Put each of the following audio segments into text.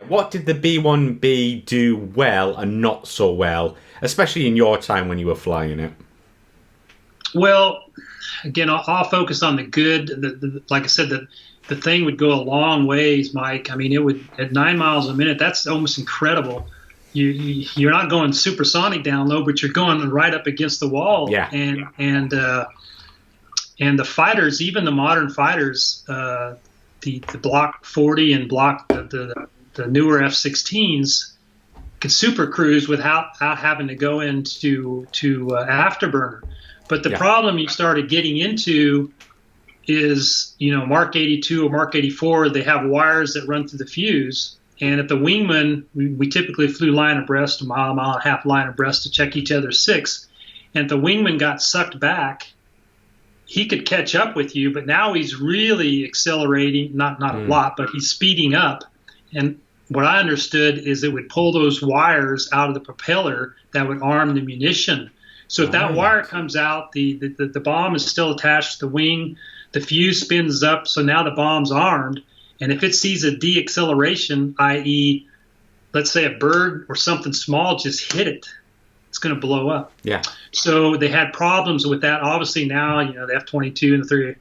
What did the B-1B do well and not so well, especially in your time when you were flying it? Well, again, I'll focus on the good. Like I said, the thing would go a long ways, Mike. I mean, it would at 9 miles a minute. That's almost incredible. You're not going supersonic down low, but you're going right up against the wall. Yeah. And the fighters, even the modern fighters, the Block 40 and the newer F-16s could super cruise without having to go into afterburner. But the problem you started getting into is, Mark 82 or Mark 84, they have wires that run through the fuse. And at the wingman, we typically flew line abreast, a mile and a half line abreast to check each other's six. And if the wingman got sucked back, he could catch up with you, but now he's really accelerating, not a lot, but he's speeding up. And what I understood is it would pull those wires out of the propeller that would arm the munition. So if that wire comes out, the bomb is still attached to the wing, the fuse spins up, so now the bomb's armed. And if it sees a deacceleration, i.e., let's say a bird or something small just hit it, it's going to blow up. Yeah. So they had problems with that. Obviously now, the F-22 and the 30,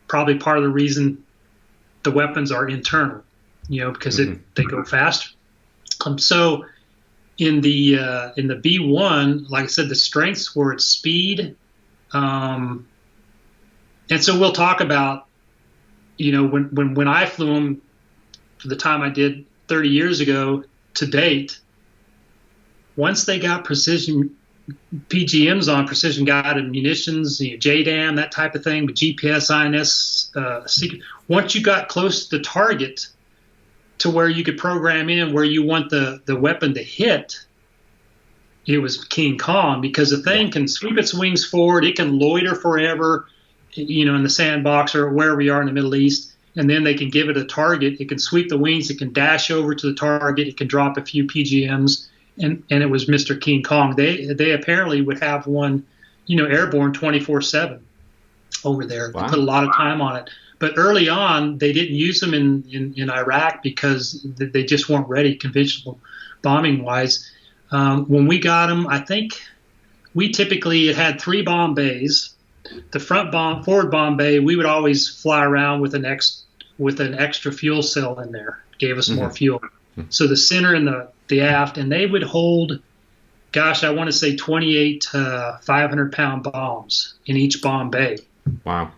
probably part of the reason the weapons are internal, because they go faster. So in the B-1, like I said, the strengths were its speed. And so we'll talk about, when I flew them for the time I did 30 years ago to date, once they got precision PGMs on, precision guided munitions, JDAM, that type of thing, with GPS, INS, once you got close to the target to where you could program in where you want the weapon to hit, it was King Kong, because the thing can sweep its wings forward, it can loiter forever, in the sandbox or wherever we are in the Middle East, and then they can give it a target. It can sweep the wings, it can dash over to the target, it can drop a few PGMs, and it was Mr. King Kong. They apparently would have one, airborne 24/7 over there. Wow. They put a lot of time on it. But early on, they didn't use them in Iraq because they just weren't ready, conventional bombing-wise. When we got them, I think we typically had 3 bomb bays. The forward bomb bay, we would always fly around with an extra fuel cell in there. Gave us more fuel. So the center and the aft, and they would hold, gosh, I want to say 28 to 500-pound bombs in each bomb bay. Wow.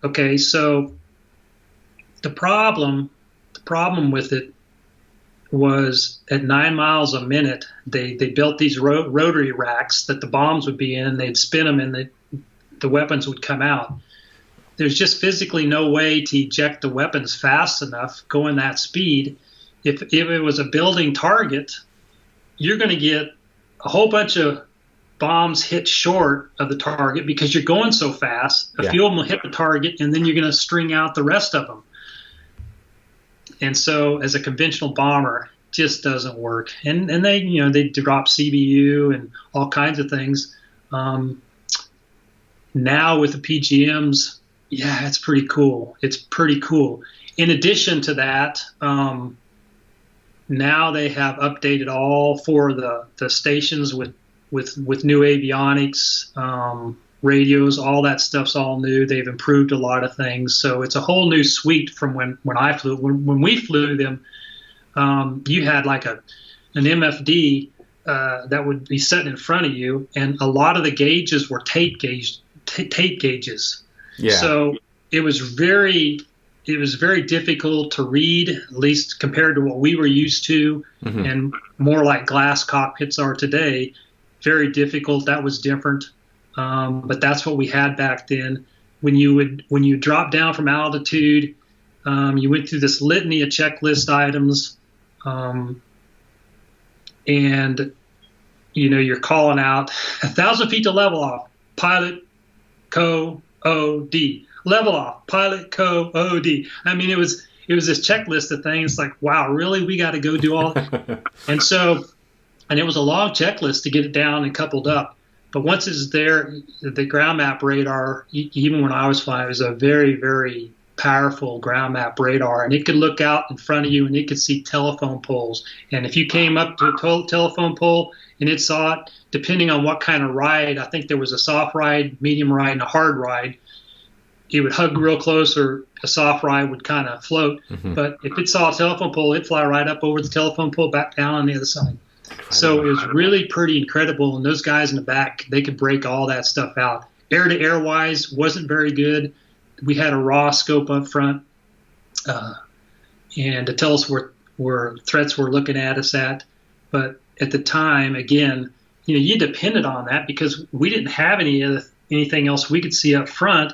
Okay, so the problem with it was at 9 miles a minute, they built these rotary racks that the bombs would be in. They'd spin them, and the weapons would come out. There's just physically no way to eject the weapons fast enough going that speed. If it was a building target, you're going to get a whole bunch of bombs hit short of the target because you're going so fast. A few of them will hit the target, and then you're going to string out the rest of them. And so as a conventional bomber, just doesn't work. And they drop CBU and all kinds of things. Now with the PGMs, it's pretty cool. It's pretty cool. In addition to that, now they have updated all 4 of the stations with new avionics, radios, all that stuff's all new. They've improved a lot of things. So it's a whole new suite from when I flew. When we flew them, you had like an MFD that would be sitting in front of you, and a lot of the gauges were tape gauges. Yeah. So it was very difficult to read, at least compared to what we were used to, and more like glass cockpits are today. Very difficult. That was different. But that's what we had back then. When you drop down from altitude, you went through this litany of checklist items, and you're calling out 1,000 feet to level off, pilot, co-OD, level off, pilot, co-OD. I mean, it was this checklist of things. Like, wow, really, we got to go do all that? And it was a long checklist to get it down and coupled up. But once it's there, the ground map radar, even when I was flying, it was a very, very powerful ground map radar, and it could look out in front of you and it could see telephone poles. And if you came up to a telephone pole and it saw it, depending on what kind of ride, I think there was a soft ride, medium ride, and a hard ride, it would hug real close, or a soft ride would kind of float. But if it saw a telephone pole, it'd fly right up over the telephone pole, back down on the other side. So it was really pretty incredible. And those guys in the back, they could break all that stuff out. Air-to-air wise, wasn't very good. We had a raw scope up front, and to tell us where threats were looking at us at. But at the time, again, you depended on that because we didn't have anything else we could see up front.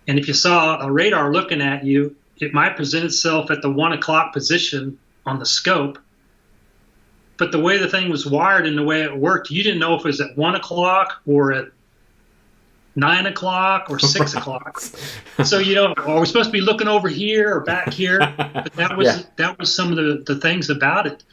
And if you saw a radar looking at you, it might present itself at the 1 o'clock position on the scope. But the way the thing was wired and the way it worked, you didn't know if it was at 1 o'clock or at 9 o'clock or 6 o'clock. So, are we supposed to be looking over here or back here? But that was some of the things about it.